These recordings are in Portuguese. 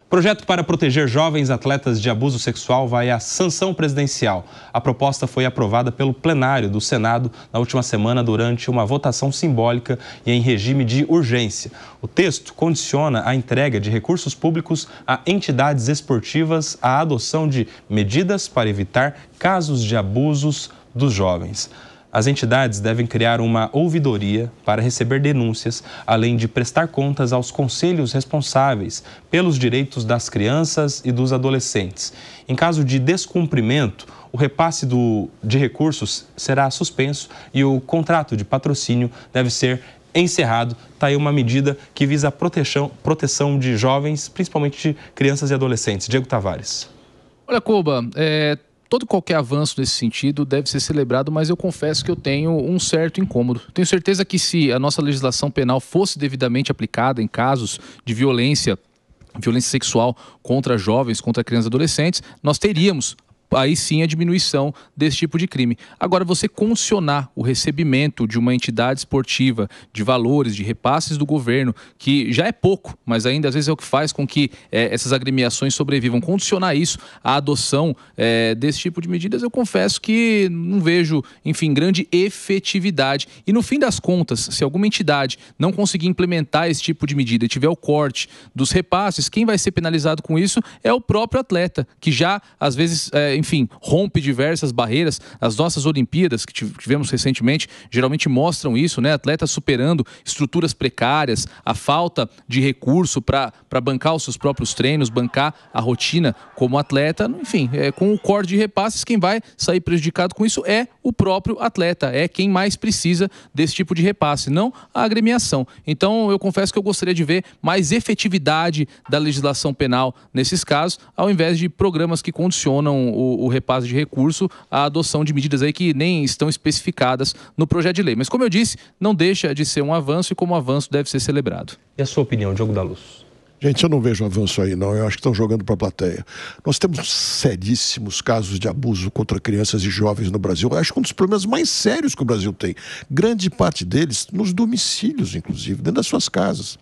Projeto para proteger jovens atletas de abuso sexual vai à sanção presidencial. A proposta foi aprovada pelo plenário do Senado na última semana durante uma votação simbólica e em regime de urgência. O texto condiciona a entrega de recursos públicos a entidades esportivas à adoção de medidas para evitar casos de abusos dos jovens. As entidades devem criar uma ouvidoria para receber denúncias, além de prestar contas aos conselhos responsáveis pelos direitos das crianças e dos adolescentes. Em caso de descumprimento, o repasse de recursos será suspenso e o contrato de patrocínio deve ser encerrado. Está aí uma medida que visa a proteção de jovens, principalmente de crianças e adolescentes. Diego Tavares. Olha, Koba, todo qualquer avanço nesse sentido deve ser celebrado, mas eu confesso que eu tenho um certo incômodo. Tenho certeza que se a nossa legislação penal fosse devidamente aplicada em casos de violência sexual contra jovens, contra crianças e adolescentes, nós teríamos aí sim a diminuição desse tipo de crime. Agora, você condicionar o recebimento de uma entidade esportiva de valores, de repasses do governo, que já é pouco, mas ainda às vezes é o que faz com que essas agremiações sobrevivam, condicionar isso à adoção desse tipo de medidas, eu confesso que não vejo, enfim, grande efetividade. E no fim das contas, se alguma entidade não conseguir implementar esse tipo de medida e tiver o corte dos repasses, quem vai ser penalizado com isso é o próprio atleta, que já às vezes enfim, rompe diversas barreiras. As nossas Olimpíadas que tivemos recentemente geralmente mostram isso, né? Atletas superando estruturas precárias, a falta de recurso para bancar os seus próprios treinos, bancar a rotina como atleta. Enfim, com o corte de repasses, quem vai sair prejudicado com isso é o próprio atleta, é quem mais precisa desse tipo de repasse, não a agremiação. Então, eu confesso que eu gostaria de ver mais efetividade da legislação penal nesses casos, ao invés de programas que condicionam o repasse de recurso à adoção de medidas aí que nem estão especificadas no projeto de lei. Mas, como eu disse, não deixa de ser um avanço e como avanço deve ser celebrado. E a sua opinião, Diogo da Luz? Gente, eu não vejo avanço aí, não. Eu acho que estão jogando para a plateia. Nós temos seríssimos casos de abuso contra crianças e jovens no Brasil. Eu acho que um dos problemas mais sérios que o Brasil tem. Grande parte deles nos domicílios, inclusive, dentro das suas casas.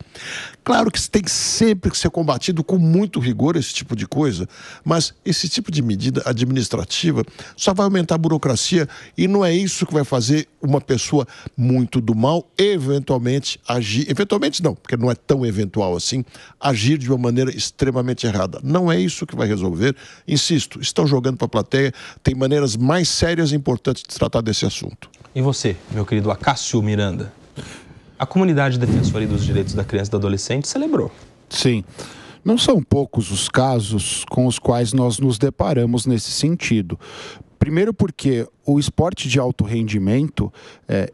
Claro que tem sempre que ser combatido com muito rigor esse tipo de coisa, mas esse tipo de medida administrativa só vai aumentar a burocracia e não é isso que vai fazer uma pessoa muito do mal eventualmente agir. Eventualmente não, porque não é tão eventual assim, agir de uma maneira extremamente errada. Não é isso que vai resolver. Insisto, estão jogando para a plateia, tem maneiras mais sérias e importantes de tratar desse assunto. E você, meu querido Acácio Miranda? A comunidade defensora dos direitos da criança e do adolescente celebrou. Sim. Não são poucos os casos com os quais nós nos deparamos nesse sentido. Primeiro porque o esporte de alto rendimento,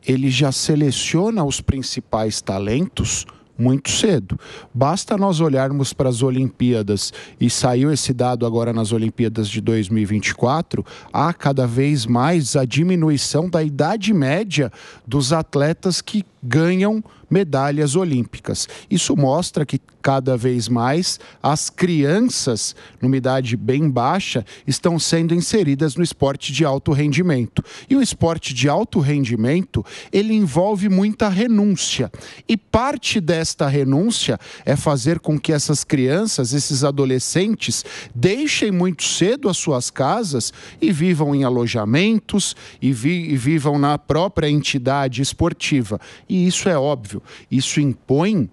ele já seleciona os principais talentos muito cedo. Basta nós olharmos para as Olimpíadas, e saiu esse dado agora nas Olimpíadas de 2024, há cada vez mais a diminuição da idade média dos atletas que ganham medalhas olímpicas. Isso mostra que cada vez mais as crianças, numa idade bem baixa, estão sendo inseridas no esporte de alto rendimento. E o esporte de alto rendimento, ele envolve muita renúncia. E parte desta renúncia é fazer com que essas crianças, esses adolescentes, deixem muito cedo as suas casas e vivam em alojamentos e vivam na própria entidade esportiva. E isso é óbvio, isso impõe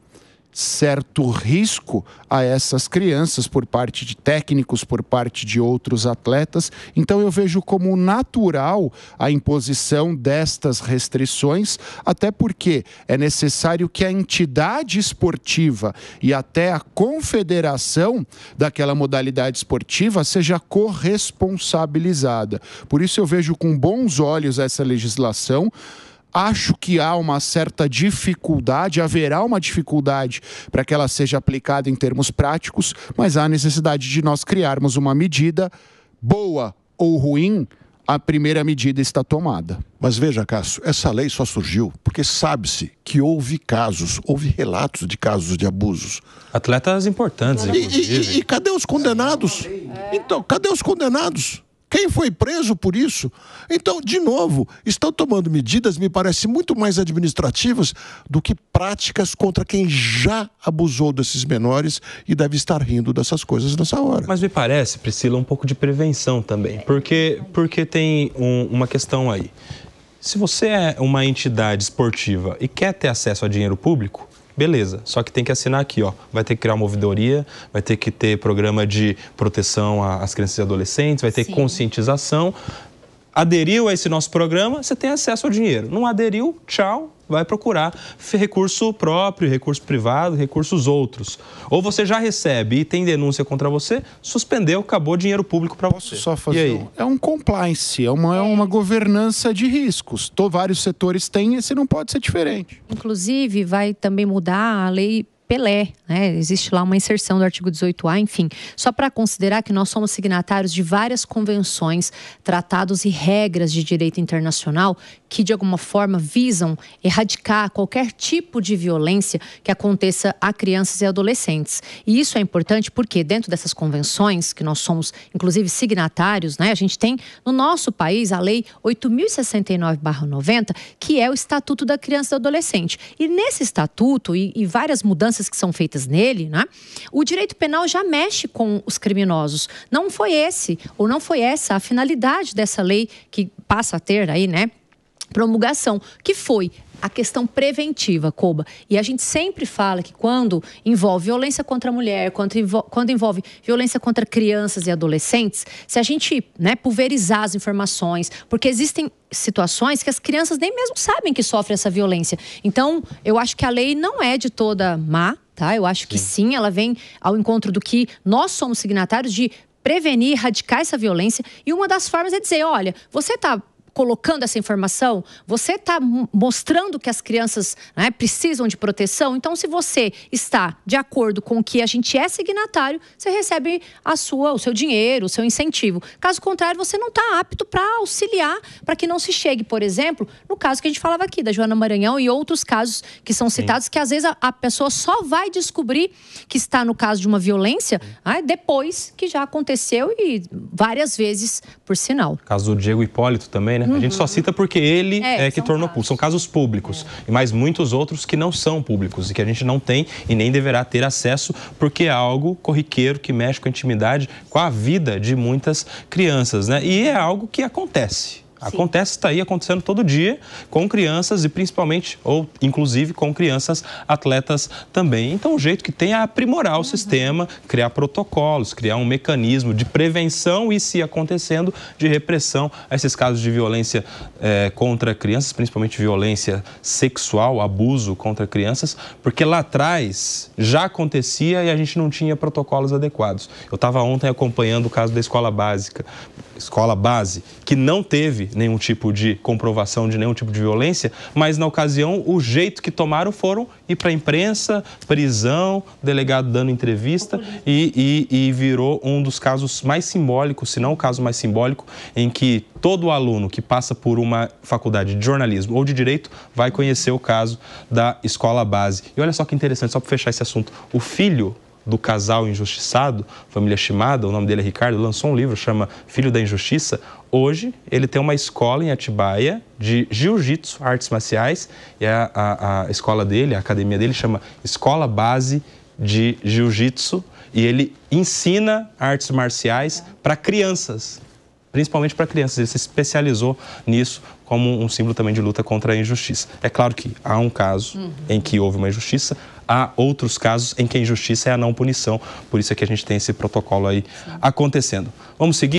certo risco a essas crianças por parte de técnicos, por parte de outros atletas. Então eu vejo como natural a imposição destas restrições, até porque é necessário que a entidade esportiva e até a confederação daquela modalidade esportiva seja corresponsabilizada. Por isso eu vejo com bons olhos essa legislação. Acho que há uma certa dificuldade, haverá uma dificuldade para que ela seja aplicada em termos práticos, mas há necessidade de nós criarmos uma medida boa ou ruim. A primeira medida está tomada. Mas veja, Cássio, essa lei só surgiu porque sabe-se que houve relatos de casos de abusos. Atletas importantes, inclusive. E cadê os condenados? Então, cadê os condenados? Quem foi preso por isso? Então, de novo, estão tomando medidas, me parece, muito mais administrativas do que práticas contra quem já abusou desses menores e deve estar rindo dessas coisas nessa hora. Mas me parece, Priscila, um pouco de prevenção também, porque tem uma questão aí. Se você é uma entidade esportiva e quer ter acesso a dinheiro público, beleza, só que tem que assinar aqui, ó. Vai ter que criar uma ouvidoria, vai ter que ter programa de proteção às crianças e adolescentes, vai ter conscientização. Aderiu a esse nosso programa, você tem acesso ao dinheiro. Não aderiu, tchau, vai procurar recurso próprio, recurso privado, recursos outros. Ou você já recebe e tem denúncia contra você, suspendeu, acabou o dinheiro público para você. Posso só fazer É um compliance, é uma governança de riscos. Vários setores têm, esse não pode ser diferente. Inclusive, vai também mudar a lei Pelé, né? Existe lá uma inserção do artigo 18A, enfim. Só para considerar que nós somos signatários de várias convenções, tratados e regras de direito internacional que, de alguma forma, visam erradicar qualquer tipo de violência que aconteça a crianças e adolescentes. E isso é importante porque, dentro dessas convenções, que nós somos, inclusive, signatários, né? A gente tem, no nosso país, a Lei 8.069/90, que é o Estatuto da Criança e do Adolescente. E nesse estatuto, e várias mudanças que são feitas nele, né? O direito penal já mexe com os criminosos. Não foi essa a finalidade dessa lei que passa a ter aí, né? Promulgação, que foi a questão preventiva, Koba. E a gente sempre fala que quando envolve violência contra a mulher, quando envolve violência contra crianças e adolescentes, se a gente, né, pulverizar as informações, porque existem situações que as crianças nem mesmo sabem que sofrem essa violência. Então, eu acho que a lei não é de toda má, tá? Eu acho que sim, ela vem ao encontro do que nós somos signatários de prevenir, erradicar essa violência. E uma das formas é dizer, olha, você está colocando essa informação, você está mostrando que as crianças, né, precisam de proteção. Então, se você está de acordo com o que a gente é signatário, você recebe o seu dinheiro, o seu incentivo. Caso contrário, você não está apto para auxiliar para que não se chegue, por exemplo, no caso que a gente falava aqui, da Joana Maranhão e outros casos que são citados, que às vezes a pessoa só vai descobrir que está no caso de uma violência, né, depois que já aconteceu e várias vezes, por sinal. O caso do Diego Hipólito também, né? A gente só cita porque ele é que tornou público. São casos públicos. E mais muitos outros que não são públicos e que a gente não tem e nem deverá ter acesso porque é algo corriqueiro que mexe com a intimidade, com a vida de muitas crianças, né? E é algo que acontece. Acontece, está aí acontecendo todo dia com crianças e principalmente, ou inclusive com crianças atletas também. Então o jeito que tem é aprimorar o sistema, criar protocolos, criar um mecanismo de prevenção e, se acontecendo, de repressão a esses casos de violência contra crianças, principalmente violência sexual, abuso contra crianças, porque lá atrás já acontecia e a gente não tinha protocolos adequados. Eu estava ontem acompanhando o caso da escola base, que não teve nenhum tipo de comprovação de nenhum tipo de violência, mas na ocasião o jeito que tomaram foram ir para a imprensa, prisão, delegado dando entrevista e virou um dos casos mais simbólicos, se não o caso mais simbólico, em que todo aluno que passa por uma faculdade de jornalismo ou de direito vai conhecer o caso da escola base. E olha só que interessante, só para fechar esse assunto, o filho do casal injustiçado, família Shimada, o nome dele é Ricardo, lançou um livro, chama Filho da Injustiça. Hoje, ele tem uma escola em Atibaia de jiu-jitsu, artes marciais, e a escola dele, a academia dele, chama Escola Base de Jiu-Jitsu, e ele ensina artes marciais para crianças, principalmente para crianças. Ele se especializou nisso como um símbolo também de luta contra a injustiça. É claro que há um caso em que houve uma injustiça, há outros casos em que a injustiça é a não punição, por isso é que a gente tem esse protocolo aí acontecendo. Vamos seguir?